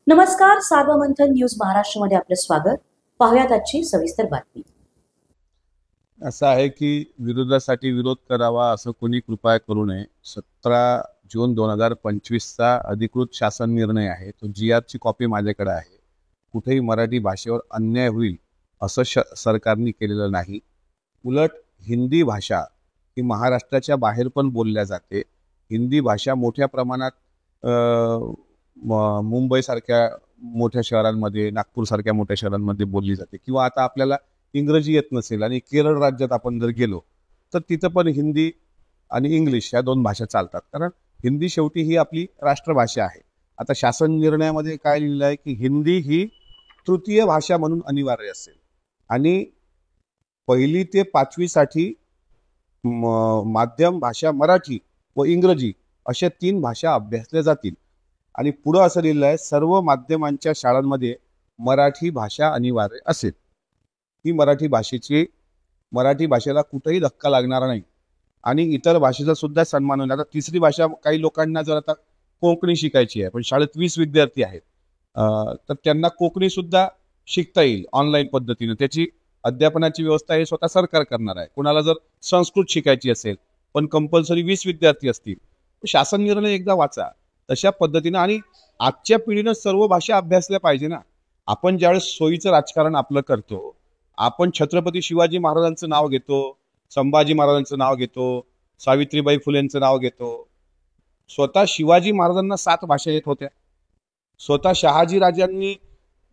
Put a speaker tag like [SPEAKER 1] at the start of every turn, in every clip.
[SPEAKER 1] नमस्कार. सार्वमंथन न्यूज महाराष्ट्रामध्ये आपलं स्वागत. पाहुयात आजची सविस्तर बातमी.
[SPEAKER 2] असं आहे की विरोधासाठी विरोध करावा असं कोणी कृपया करू नये. 17 जून 2025चा अधिकृत शासन निर्णय आहे. तो GRची कॉपी माझ्याकडे आहे. कुठेही मराठी भाषेवर अन्याय होईल असं सरकारने केलेलं नाही. उलट हिंदी भाषा ही महाराष्ट्राच्या बाहेर पण बोलल्या जाते. हिंदी भाषा मोठ्या प्रमाणात मुंबईसारख्या मोठ्या शहरांमध्ये, नागपूरसारख्या मोठ्या शहरांमध्ये बोलली जाते. किंवा आता आपल्याला इंग्रजी येत नसेल आणि केरळ राज्यात आपण जर गेलो तर तिथं पण हिंदी आणि इंग्लिश या दोन भाषा चालतात, कारण हिंदी शेवटी ही आपली राष्ट्रभाषा आहे. आता शासन निर्णयामध्ये काय लिहिलं आहे की हिंदी ही तृतीय भाषा म्हणून अनिवार्य असेल आणि 1ली ते 5वी साठी माध्यम भाषा मराठी व इंग्रजी अशा 3 भाषा अभ्यासल्या जातील. आणि पुढे असं लिहिलं आहे, सर्व माध्यमांच्या शाळांमध्ये मराठी भाषा अनिवार्य असेल. ही मराठी भाषेला कुठेही धक्का लागणार नाही आणि इतर भाषेचा सुद्धा सन्मान होईल. आता 3री भाषा काही लोकांना जर आता कोकणी शिकायची आहे, पण शाळेत 20 विद्यार्थी आहेत, तर त्यांना कोकणी सुद्धा शिकता येईल ऑनलाईन पद्धतीने. त्याची अध्यापनाची व्यवस्था हे स्वतः सरकार करणार आहे. कोणाला जर संस्कृत शिकायची असेल पण कंपल्सरी 20 विद्यार्थी असतील, शासन निर्णय एकदा वाचा. तशा पद्धतीने आणि आजच्या पिढीनं सर्व भाषा अभ्यासल्या पाहिजे ना. आपण ज्यावेळेस सोयीचं राजकारण आपलं करतो, आपण छत्रपती शिवाजी महाराजांचं नाव घेतो, संभाजी महाराजांचं नाव घेतो, सावित्रीबाई फुलेंचं नाव घेतो. स्वतः शिवाजी महाराजांना 7 भाषा येत होत्या. स्वतः शहाजी राजांनी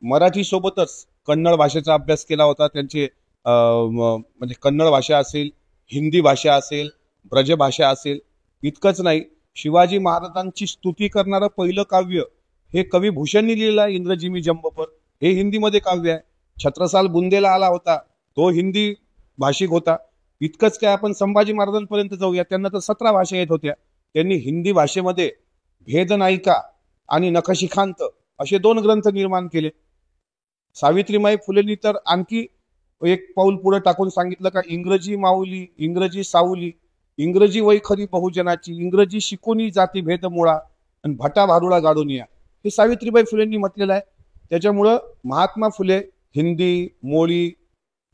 [SPEAKER 2] मराठी सोबतच कन्नड भाषेचा अभ्यास केला होता. त्यांचे म्हणजे कन्नड भाषा असेल, हिंदी भाषा असेल, ब्रजभाषा असेल. इतकंच नाही, शिवाजी महाराजांची स्तुती करणारं पहिलं काव्य हे कवी भूषणनी लिहिलं आहे, इंद्रजी मी जंब पर. हे हिंदीमध्ये काव्य आहे. छत्रसाल बुंदेला आला होता, तो हिंदी भाषिक होता. इतकंच काय, आपण संभाजी महाराजांपर्यंत जाऊया, त्यांना तर 17 भाषा येत होत्या. त्यांनी हिंदी भाषेमध्ये भेदनायिका आणि नखशिखांत असे 2 ग्रंथ निर्माण केले. सावित्रीबाई फुलेंनी तर आणखी एक पाऊल पुढे टाकून सांगितलं का, इंग्रजी माऊली, इंग्रजी सावली, इंग्रजी वै खरी बहुजनाची, इंग्रजी शिकूनी जाती भेद मुळा आणि भटा भारुळा गाडून या. हे सावित्रीबाई फुलेंनी म्हटलेलं आहे. त्याच्यामुळं महात्मा फुले हिंदी, मोळी,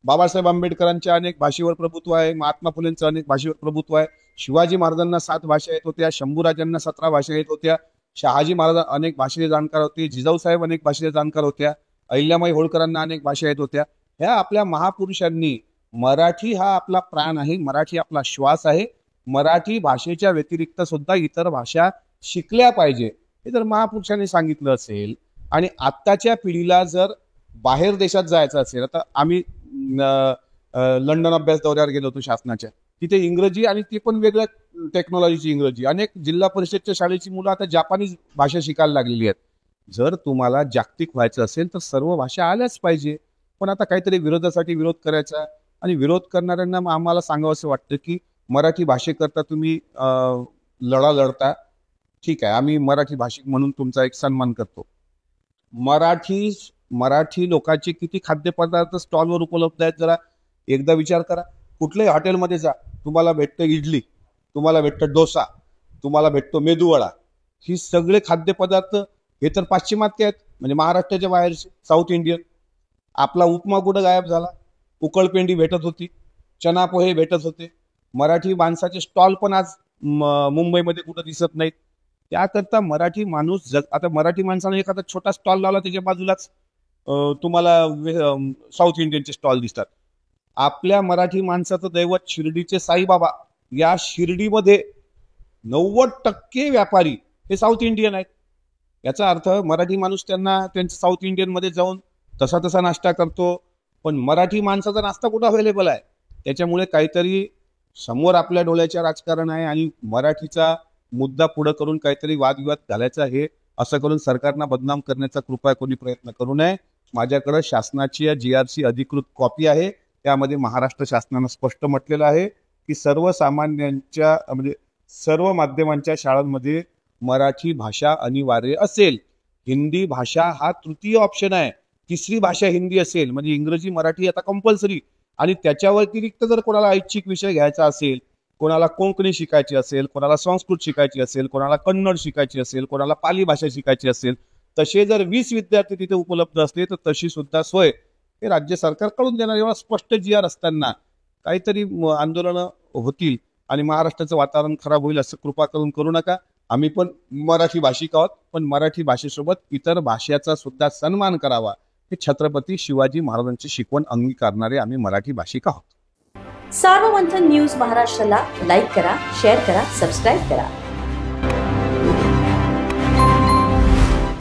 [SPEAKER 2] बाबासाहेब आंबेडकरांच्या अनेक भाषेवर प्रभुत्व आहे, महात्मा फुलेंचं अनेक भाषेवर प्रभुत्व आहे. शिवाजी महाराजांना 7 भाषा येत होत्या, शंभूराजांना 17 भाषा येत होत्या, शहाजी महाराज अनेक भाषेचे जाणकार होते, जिजाऊसाहेब अनेक भाषेचे जाणकार होत्या, अहिल्यामाई होळकरांना अनेक भाषा येत होत्या. ह्या आपल्या महापुरुषांनी मराठी हा आपला प्राण आहे, मराठी आपला श्वास आहे, मराठी भाषेच्या व्यतिरिक्त सुद्धा इतर भाषा शिकल्या पाहिजे हे जर महापुरुषांनी सांगितलं असेल. आणि आत्ताच्या पिढीला जर बाहेर देशात जायचं असेल, आता आम्ही लंडन अभ्यास दौऱ्यावर गेलो होतो शासनाच्या, तिथे इंग्रजी आणि ती पण वेगळ्या टेक्नॉलॉजीची इंग्रजी. अनेक जिल्हा परिषदच्या शाळेची मुलं आता जापानीज भाषा शिकायला लागलेली आहेत. जर तुम्हाला जागतिक व्हायचं असेल तर सर्व भाषा आल्याच पाहिजे. पण आता काहीतरी विरोधासाठी विरोध करायचा आणि विरोध करणाऱ्यांना आम्हाला सांगावं असं वाटतं की मराठी भाषेकरता तुम्ही लढा लढता, ठीक आहे, आम्ही मराठी भाषिक म्हणून तुमचा एक सन्मान करतो. मराठी लोकांचे किती खाद्यपदार्थ स्टॉलवर उपलब्ध आहेत जरा एकदा विचार करा. कुठल्याही हॉटेलमध्ये जा, तुम्हाला भेटतं इडली, तुम्हाला भेटतं डोसा, तुम्हाला भेटतो मेदूवडा. ही सगळे खाद्यपदार्थ हे तर पाश्चिमात्य आहेत, म्हणजे महाराष्ट्राच्या बाहेरचे, साऊथ इंडियन. आपला उपमा कुठं गायब झाला? उकळपेंडी भेटत होती, चना पोहे भेटत होते. मराठी माणसाचे स्टॉल पण आज मुंबईमध्ये कुठं दिसत नाहीत. त्याकरता मराठी माणूस आता मराठी माणसाने एखादा छोटा स्टॉल लावला, त्याच्या बाजूलाच तुम्हाला साऊथ इंडियनचे स्टॉल दिसतात. आपल्या मराठी माणसाचं दैवत शिर्डीचे साईबाबा, या शिर्डीमध्ये 90% व्यापारी हे साऊथ इंडियन आहेत. याचा अर्थ मराठी माणूस त्यांना त्यांच्या साऊथ इंडियन मध्ये जाऊन तसा नाश्ता करतो, पण मराठी माणसाचा नाश्ता कुठं अवेलेबल आहे? त्याच्यामुळे काहीतरी समोर आपल्या डोळ्याच्या राजकारण आहे आणि मराठीचा मुद्दा पुढे करून काहीतरी वादविवाद घालायचा, हे असं करून सरकारना बदनाम करण्याचा कृपया कोणी प्रयत्न करू नये. माझ्याकडे शासनाची या GRची अधिकृत कॉपी आहे. त्यामध्ये महाराष्ट्र शासनानं स्पष्ट म्हटलेलं आहे की सर्वसामान्यांच्या म्हणजे सर्व माध्यमांच्या शाळांमध्ये मराठी भाषा अनिवार्य असेल. हिंदी भाषा हा तृतीय ऑप्शन आहे. 3री भाषा हिंदी असेल, म्हणजे इंग्रजी मराठी आता कंपल्सरी. आणि त्याच्या व्यतिरिक्त जर कोणाला ऐच्छिक विषय घ्यायचा असेल, कोणाला कोंकणी शिकायची असेल, कोणाला संस्कृत शिकायची असेल, कोणाला कन्नड शिकायची असेल, कोणाला पाली भाषा शिकायची असेल, तसे जर 20 विद्यार्थी तिथे उपलब्ध असले तर तशी सुद्धा सोय हे राज्य सरकार करून देणार. एवढा स्पष्ट GR असताना काहीतरी आंदोलनं होतील आणि महाराष्ट्राचं वातावरण खराब होईल असं कृपा करून करू नका. आम्ही पण मराठी भाषिक आहोत, पण मराठी भाषेसोबत इतर भाषेचा सुद्धा सन्मान करावा हे छत्रपती शिवाजी महाराजांची शिकवण अंगीकारणारे आम्ही मराठी भाषिक आहोत.
[SPEAKER 1] सार्वमंथन न्यूज महाराष्ट्राला लाईक करा, शेअर करा, सबस्क्राईब करा.